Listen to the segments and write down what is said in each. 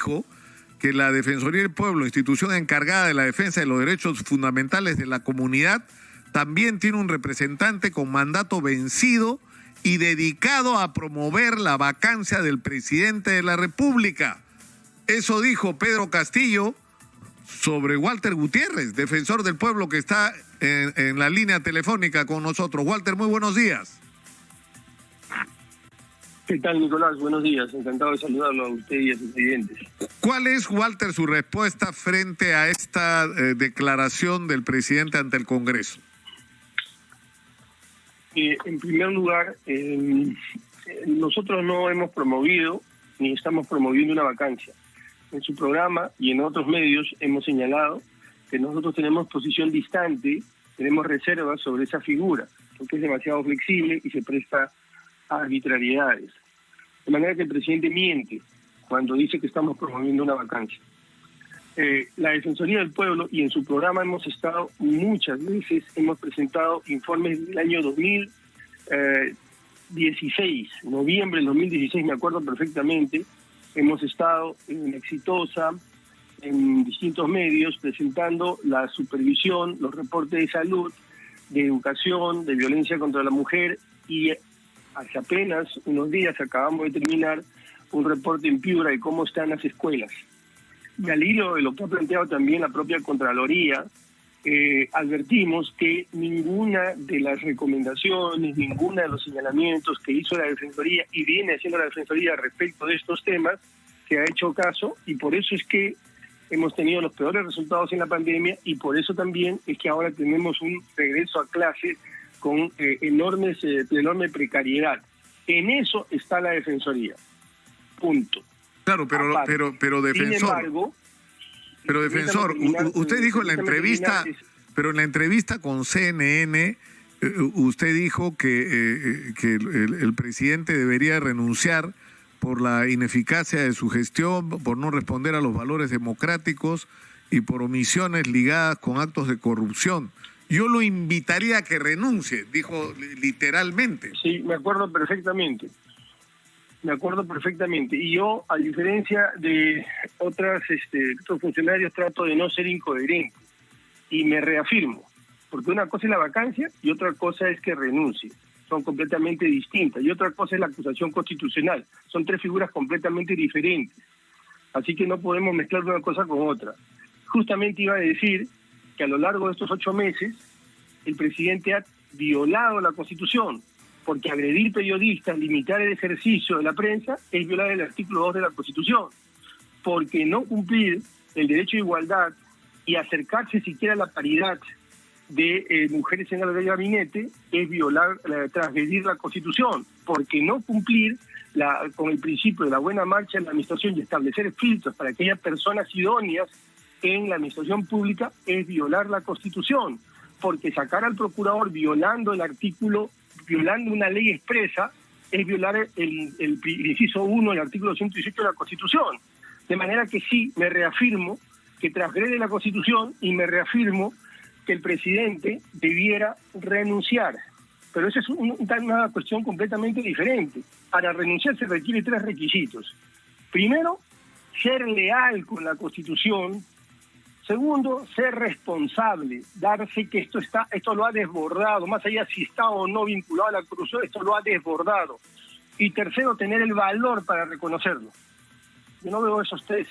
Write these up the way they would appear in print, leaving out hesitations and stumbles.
dijo que la Defensoría del Pueblo, institución encargada de la defensa de los derechos fundamentales de la comunidad, también tiene un representante con mandato vencido y dedicado a promover la vacancia del presidente de la República. Eso dijo Pedro Castillo sobre Walter Gutiérrez, defensor del pueblo, que está en la línea telefónica con nosotros. Walter, muy buenos días. ¿Qué tal, Nicolás? Buenos días. Encantado de saludarlo a usted y a sus clientes. ¿Cuál es, Walter, su respuesta frente a esta declaración del presidente ante el Congreso? En primer lugar, nosotros no hemos promovido ni estamos promoviendo una vacancia. En su programa y en otros medios hemos señalado que nosotros tenemos posición distante, tenemos reservas sobre esa figura, porque es demasiado flexible y se presta a arbitrariedades. De manera que el presidente miente cuando dice que estamos promoviendo una vacancia. La Defensoría del Pueblo, y en su programa hemos estado muchas veces, hemos presentado informes del año 2016, noviembre del 2016, me acuerdo perfectamente. Hemos estado en Exitosa, en distintos medios, presentando la supervisión, los reportes de salud, de educación, de violencia contra la mujer, y hace apenas unos días acabamos de terminar un reporte en Piura de cómo están las escuelas. Y al hilo de lo que ha planteado también la propia Contraloría, advertimos que ninguna de las recomendaciones, ninguna de los señalamientos que hizo la Defensoría y viene haciendo la Defensoría respecto de estos temas se ha hecho caso, y por eso es que hemos tenido los peores resultados en la pandemia, y por eso también es que ahora tenemos un regreso a clases con enorme precariedad. En eso está la Defensoría. Punto. Claro, pero defensor. Sin embargo, defensor, usted dijo en la entrevista, pero en la entrevista con CNN, usted dijo que el presidente debería renunciar por la ineficacia de su gestión, por no responder a los valores democráticos y por omisiones ligadas con actos de corrupción. Yo lo invitaría a que renuncie, dijo literalmente. Sí, me acuerdo perfectamente. Y yo, a diferencia de otros funcionarios, trato de no ser incoherente. Y me reafirmo, porque una cosa es la vacancia y otra cosa es que renuncie. Son completamente distintas. Y otra cosa es la acusación constitucional. Son tres figuras completamente diferentes. Así que no podemos mezclar una cosa con otra. Justamente iba a decir que a lo largo de estos 8 meses, el presidente ha violado la Constitución, porque agredir periodistas, limitar el ejercicio de la prensa, es violar el artículo 2 de la Constitución, porque no cumplir el derecho de igualdad y acercarse siquiera a la paridad de mujeres en el gabinete es transgredir la Constitución, porque no cumplir con el principio de la buena marcha en la administración y establecer filtros para aquellas personas idóneas en la administración pública es violar la Constitución, porque sacar al procurador violando una ley expresa es violar el inciso 1 del artículo 118 de la Constitución. De manera que sí, me reafirmo que transgrede la Constitución y me reafirmo que el presidente debiera renunciar. Pero esa es una cuestión completamente diferente. Para renunciar se requiere 3 requisitos. Primero, ser leal con la Constitución. Segundo, ser responsable, darse que esto lo ha desbordado, más allá si está o no vinculado a la corrupción, esto lo ha desbordado. Y tercero, tener el valor para reconocerlo. Yo no veo esas tres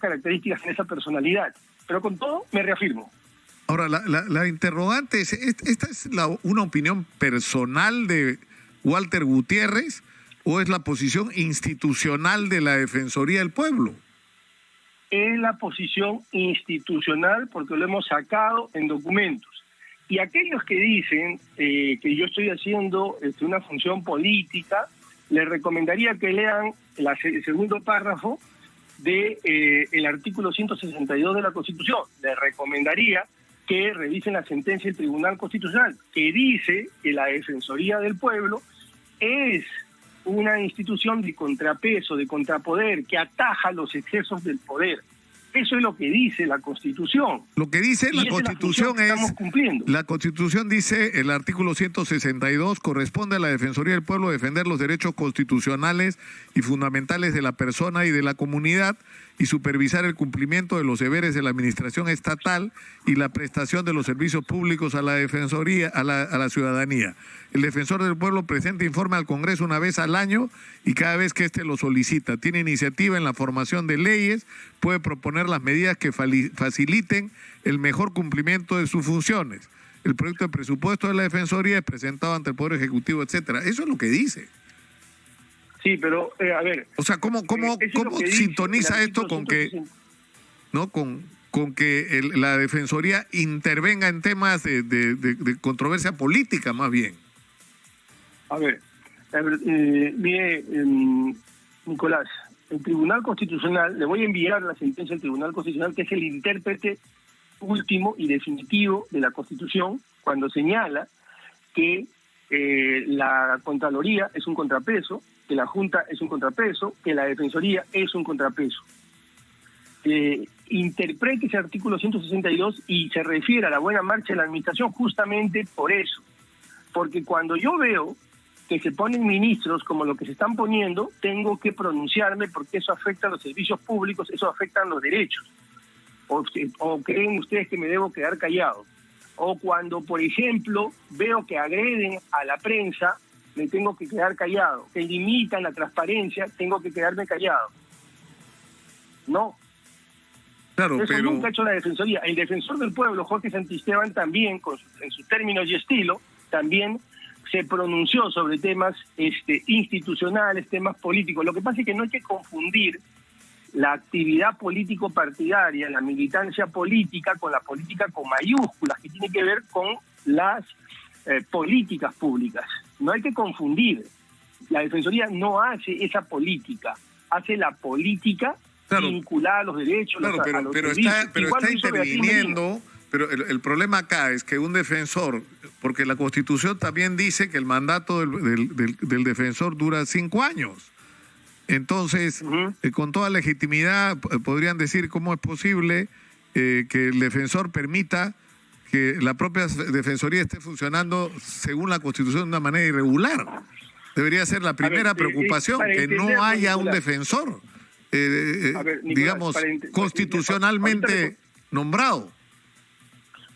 características en esa personalidad, pero con todo me reafirmo. Ahora, la interrogante es, ¿esta es una opinión personal de Walter Gutiérrez o es la posición institucional de la Defensoría del Pueblo? Es la posición institucional porque lo hemos sacado en documentos. Y aquellos que dicen que yo estoy haciendo una función política, les recomendaría que lean el segundo párrafo del artículo 162 de la Constitución. Les recomendaría que revisen la sentencia del Tribunal Constitucional, que dice que la Defensoría del Pueblo es una institución de contrapeso, de contrapoder, que ataja los excesos del poder. Eso es lo que dice la Constitución. Lo que dice la Constitución la Constitución dice, el artículo 162, corresponde a la Defensoría del Pueblo defender los derechos constitucionales y fundamentales de la persona y de la comunidad y supervisar el cumplimiento de los deberes de la administración estatal y la prestación de los servicios públicos a la Defensoría, a la ciudadanía. El Defensor del Pueblo presenta informe al Congreso una vez al año y cada vez que éste lo solicita. Tiene iniciativa en la formación de leyes, puede proponer las medidas que faciliten el mejor cumplimiento de sus funciones. El proyecto de presupuesto de la Defensoría es presentado ante el Poder Ejecutivo, etcétera. Eso es lo que dice. Sí, pero a ver. O sea, ¿cómo sintoniza esto con que, ¿no? con que la Defensoría intervenga en temas de controversia política, más bien? A ver, mire, Nicolás, el Tribunal Constitucional, le voy a enviar la sentencia del Tribunal Constitucional, que es el intérprete último y definitivo de la Constitución, cuando señala que la Contraloría es un contrapeso, que la Junta es un contrapeso, que la Defensoría es un contrapeso. Interprete ese artículo 162 y se refiere a la buena marcha de la administración justamente por eso. Porque cuando yo veo que se ponen ministros como lo que se están poniendo, tengo que pronunciarme porque eso afecta a los servicios públicos, eso afecta a los derechos. O creen ustedes que me debo quedar callado. O cuando, por ejemplo, veo que agreden a la prensa, me tengo que quedar callado. Que limitan la transparencia, tengo que quedarme callado. No. Claro, eso nunca ha hecho la Defensoría. El Defensor del Pueblo, Jorge Santisteban, también, en sus términos y estilo, también se pronunció sobre temas institucionales, temas políticos. Lo que pasa es que no hay que confundir la actividad político-partidaria, la militancia política, con la política con mayúsculas, que tiene que ver con las políticas públicas. No hay que confundir. La Defensoría no hace esa política, hace la política vinculada a los derechos, claro, a los pero servicios. está interviniendo. Pero el problema acá es que un defensor, porque la Constitución también dice que el mandato del defensor dura 5 años. Entonces, con toda legitimidad, podrían decir cómo es posible que el defensor permita que la propia Defensoría esté funcionando según la Constitución de una manera irregular. Debería ser la primera preocupación, que no haya un defensor, digamos, constitucionalmente nombrado.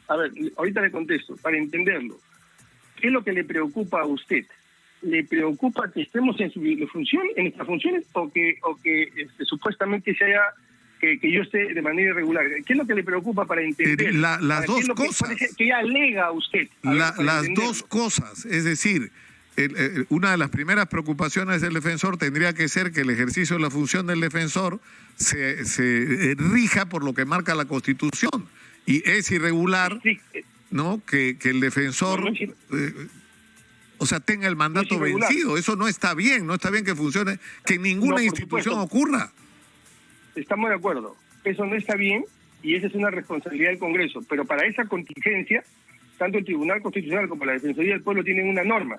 A ver, ahorita le contesto, para entenderlo. ¿Qué es lo que le preocupa a usted? ¿Le preocupa que estemos en nuestras funciones o que supuestamente se haya que yo esté de manera irregular? ¿Qué es lo que le preocupa para entender? Las dos cosas. ¿Qué alega usted? Las dos cosas, es decir, una de las primeras preocupaciones del defensor tendría que ser que el ejercicio de la función del defensor se rija por lo que marca la Constitución. Y es irregular, ¿no? Que el defensor, tenga el mandato vencido. Eso no está bien, no está bien que funcione, que en ninguna institución ocurra. Estamos de acuerdo. Eso no está bien y esa es una responsabilidad del Congreso. Pero para esa contingencia, tanto el Tribunal Constitucional como la Defensoría del Pueblo tienen una norma.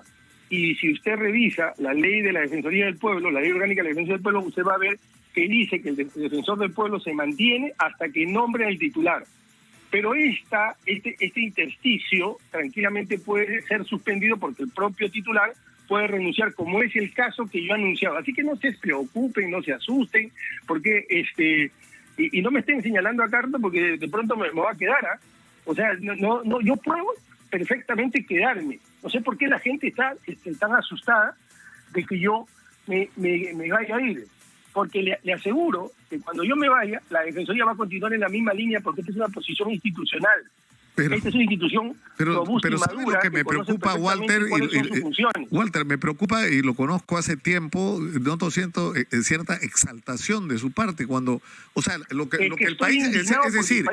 Y si usted revisa la ley de la Defensoría del Pueblo, la ley orgánica de la Defensoría del Pueblo, usted va a ver que dice que el Defensor del Pueblo se mantiene hasta que nombre al titular. Pero este intersticio tranquilamente puede ser suspendido porque el propio titular puede renunciar, como es el caso que yo he anunciado. Así que no se preocupen, no se asusten, porque y no me estén señalando a carta porque de pronto me va a quedar. O sea, no, yo puedo perfectamente quedarme. No sé por qué la gente está tan asustada de que yo me vaya a ir. Porque le aseguro que cuando yo me vaya, la Defensoría va a continuar en la misma línea porque esta es una posición institucional. Esta es una institución robusta y madura. ¿Sabe lo que me preocupa, Walter? Walter, me preocupa y lo conozco hace tiempo, noto cierta exaltación de su parte cuando, o sea, lo que el país, es decir,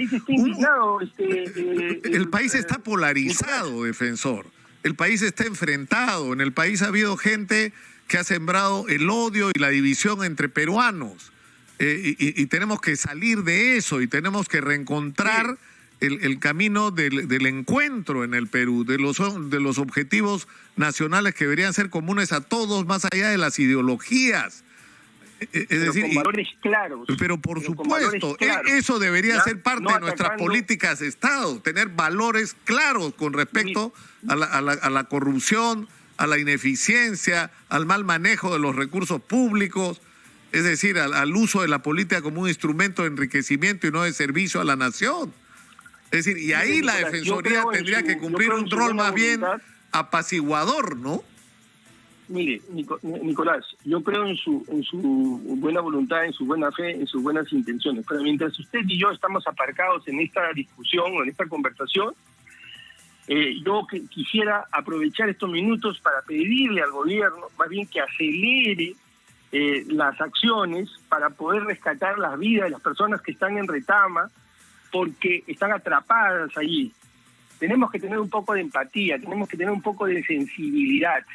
el país está polarizado, defensor. El país está enfrentado. En el país ha habido gente que ha sembrado el odio y la división entre peruanos. Y tenemos que salir de eso y tenemos que reencontrar el camino del encuentro en el Perú, de los objetivos nacionales que deberían ser comunes a todos, más allá de las ideologías. Es pero decir, con valores claros. Pero por pero supuesto, claros, eso debería ¿ya? ser parte No de nuestras atacando. políticas de Estado, tener valores claros con respecto a la corrupción, a la ineficiencia, al mal manejo de los recursos públicos, es decir, al uso de la política como un instrumento de enriquecimiento y no de servicio a la nación. Es decir, y ahí la Defensoría tendría que cumplir un rol más bien apaciguador, ¿no? Mire, Nicolás, yo creo en su buena voluntad, en su buena fe, en sus buenas intenciones, pero mientras usted y yo estamos aparcados en esta discusión o en esta conversación, yo quisiera aprovechar estos minutos para pedirle al gobierno, más bien que acelere las acciones para poder rescatar las vidas de las personas que están en Retama, porque están atrapadas allí. Tenemos que tener un poco de empatía, tenemos que tener un poco de sensibilidad.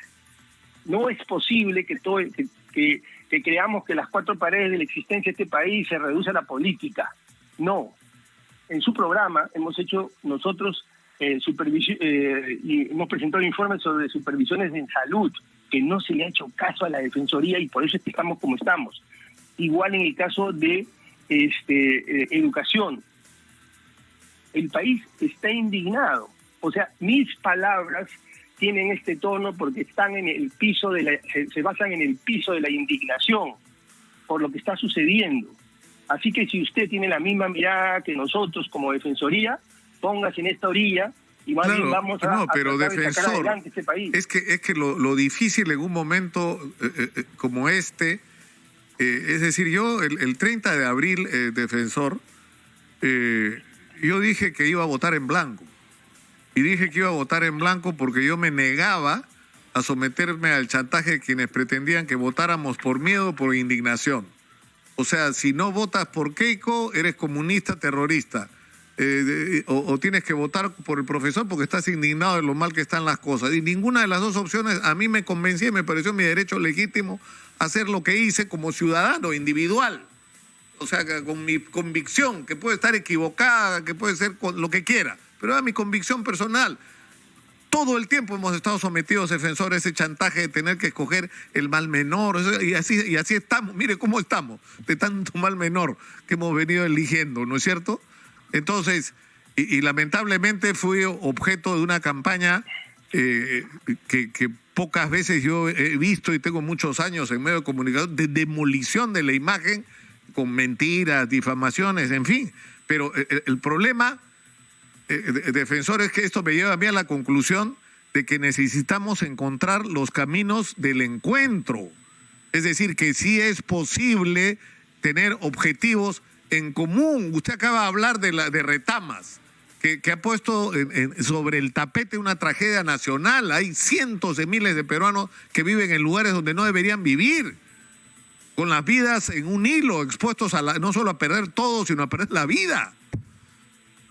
No es posible que creamos que las cuatro paredes de la existencia de este país se reduce a la política. No. En su programa hemos hecho nosotros y hemos presentado informes sobre supervisiones en salud, que no se le ha hecho caso a la Defensoría y por eso estamos como estamos. Igual en el caso de educación. El país está indignado. O sea, mis palabras tienen este tono porque están en el piso se basan en el piso de la indignación por lo que está sucediendo. Así que si usted tiene la misma mirada que nosotros como Defensoría, póngase en esta orilla y más bien vamos a tratar de sacar adelante este país. Es que lo difícil en un momento como este, es decir, yo el 30 de abril, Defensor, yo dije que iba a votar en blanco. Y dije que iba a votar en blanco porque yo me negaba a someterme al chantaje de quienes pretendían que votáramos por miedo o por indignación. O sea, si no votas por Keiko, eres comunista, terrorista. O tienes que votar por el profesor porque estás indignado de lo mal que están las cosas. Y ninguna de las dos opciones a mí me convencía y me pareció mi derecho legítimo hacer lo que hice como ciudadano individual. O sea, con mi convicción, que puede estar equivocada, que puede ser lo que quiera. Pero era mi convicción personal. Todo el tiempo hemos estado sometidos, Defensor, a ese chantaje de tener que escoger el mal menor. Y así estamos. Mire cómo estamos, de tanto mal menor que hemos venido eligiendo, ¿no es cierto? Entonces, y lamentablemente fui objeto de una campaña que pocas veces yo he visto y tengo muchos años en medio de comunicación, de demolición de la imagen con mentiras, difamaciones, en fin. Pero el problema... Defensor, es que esto me lleva a mí a la conclusión de que necesitamos encontrar los caminos del encuentro. Es decir, que sí es posible tener objetivos en común. Usted acaba de hablar de Retamas, que ha puesto sobre el tapete una tragedia nacional. Hay cientos de miles de peruanos que viven en lugares donde no deberían vivir, con las vidas en un hilo, expuestos no solo a perder todo, sino a perder la vida.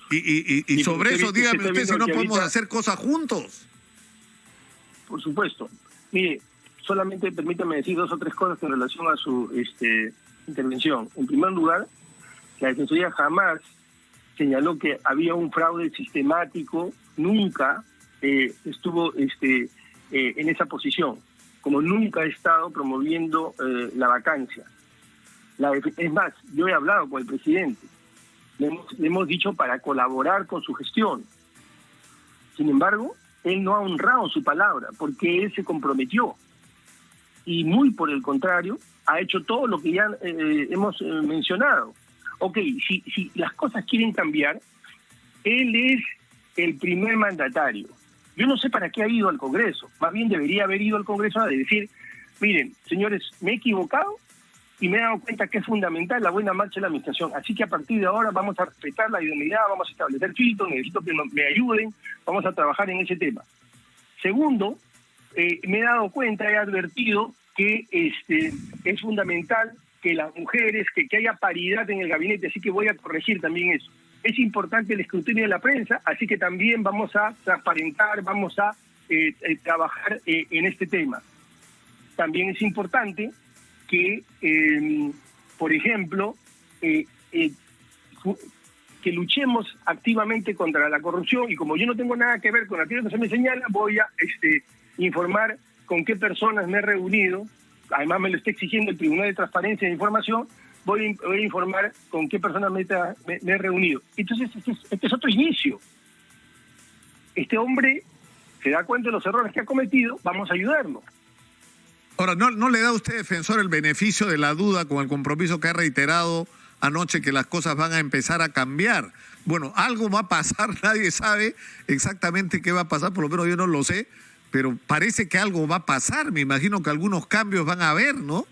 Y sobre eso, dígame usted si no podemos hacer cosas juntos. Por supuesto. Mire, solamente permítame decir 2 o 3 cosas en relación a su intervención. En primer lugar, la Defensoría jamás señaló que había un fraude sistemático, nunca estuvo en esa posición, como nunca ha estado promoviendo la vacancia. Es más, yo he hablado con el presidente. Le hemos dicho para colaborar con su gestión. Sin embargo, él no ha honrado su palabra porque él se comprometió. Y muy por el contrario, ha hecho todo lo que ya hemos mencionado. Ok, si las cosas quieren cambiar, él es el primer mandatario. Yo no sé para qué ha ido al Congreso. Más bien debería haber ido al Congreso a decir, miren, señores, me he equivocado, y me he dado cuenta que es fundamental la buena marcha de la administración. Así que a partir de ahora vamos a respetar la idoneidad, vamos a establecer filtros, necesito que me ayuden, vamos a trabajar en ese tema. Segundo, me he dado cuenta, he advertido que es fundamental que las mujeres, que haya paridad en el gabinete, así que voy a corregir también eso. Es importante el escrutinio de la prensa, así que también vamos a transparentar, vamos a trabajar en este tema. También es importante que, por ejemplo, que luchemos activamente contra la corrupción, y como yo no tengo nada que ver con aquello que se me señala, voy a informar con qué personas me he reunido además me lo está exigiendo el Tribunal de Transparencia de Información, voy a informar con qué persona me he reunido. Entonces, este es otro inicio. Este hombre se da cuenta de los errores que ha cometido, vamos a ayudarlo. Ahora, ¿no le da a usted, defensor, el beneficio de la duda con el compromiso que ha reiterado anoche que las cosas van a empezar a cambiar? Bueno, algo va a pasar, nadie sabe exactamente qué va a pasar, por lo menos yo no lo sé, pero parece que algo va a pasar. Me imagino que algunos cambios van a haber, ¿no?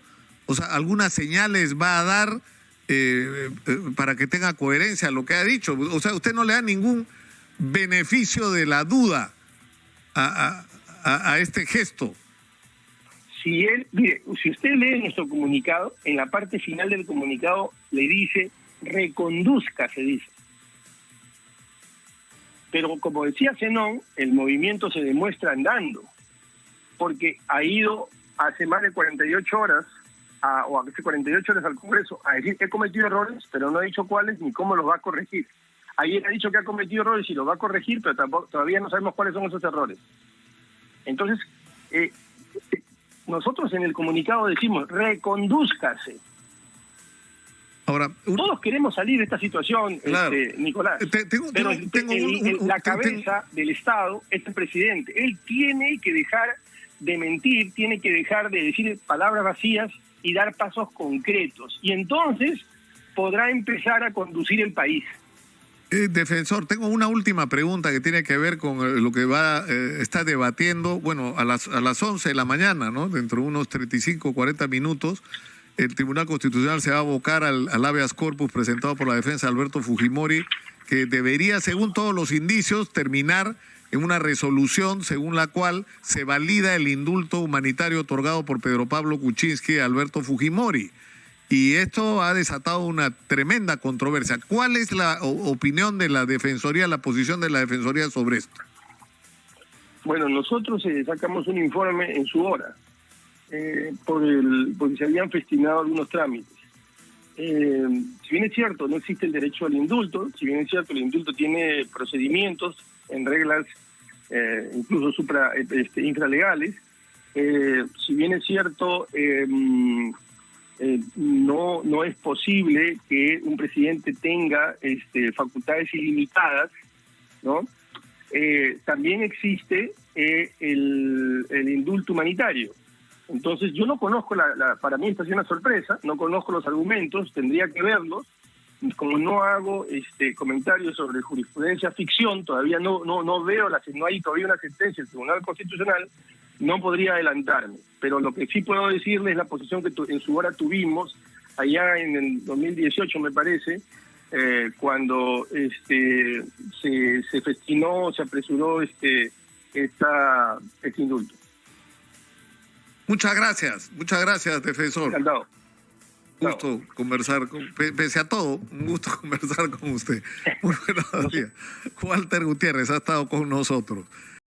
O sea, algunas señales va a dar para que tenga coherencia lo que ha dicho. O sea, usted no le da ningún beneficio de la duda a este gesto. Mire, si usted lee nuestro comunicado, en la parte final del comunicado le dice, reconduzca, se dice. Pero como decía Zenón, el movimiento se demuestra andando, porque ha ido hace más de 48 horas, o hace 48 horas al Congreso, a decir que he cometido errores, pero no ha dicho cuáles ni cómo los va a corregir. Ayer ha dicho que ha cometido errores y los va a corregir, pero todavía no sabemos cuáles son esos errores. Entonces, nosotros en el comunicado decimos, recondúzcase. Ahora, todos queremos salir de esta situación, claro, Nicolás, pero la cabeza del Estado es el presidente. Él tiene que dejar de mentir, tiene que dejar de decir palabras vacías y dar pasos concretos. Y entonces podrá empezar a conducir el país. Defensor, tengo una última pregunta que tiene que ver con lo que está debatiendo, bueno, a las 11 de la mañana, ¿no? Dentro de unos 35, 40 minutos, el Tribunal Constitucional se va a abocar al habeas corpus presentado por la defensa de Alberto Fujimori, que debería, según todos los indicios, terminar en una resolución según la cual se valida el indulto humanitario otorgado por Pedro Pablo Kuczynski a Alberto Fujimori. Y esto ha desatado una tremenda controversia. ¿Cuál es la opinión de la Defensoría, la posición de la Defensoría sobre esto? Bueno, nosotros sacamos un informe en su hora, porque se habían festinado algunos trámites. Si bien es cierto, no existe el derecho al indulto, si bien es cierto, el indulto tiene procedimientos en reglas incluso infralegales, si bien es cierto, no es posible que un presidente tenga facultades ilimitadas, ¿no? También existe el indulto humanitario. Entonces yo no conozco, para mí esta es una sorpresa, no conozco los argumentos, tendría que verlos. Como no hago comentarios sobre jurisprudencia ficción, todavía no veo, no hay todavía una sentencia del Tribunal Constitucional, no podría adelantarme. Pero lo que sí puedo decirles es la posición que en su hora tuvimos, allá en el 2018 me parece, cuando se festinó, se apresuró este indulto. Muchas gracias, defensor. Encantado. Un gusto conversar, pese a todo, un gusto conversar con usted. Muy buenos días. Walter Gutiérrez ha estado con nosotros.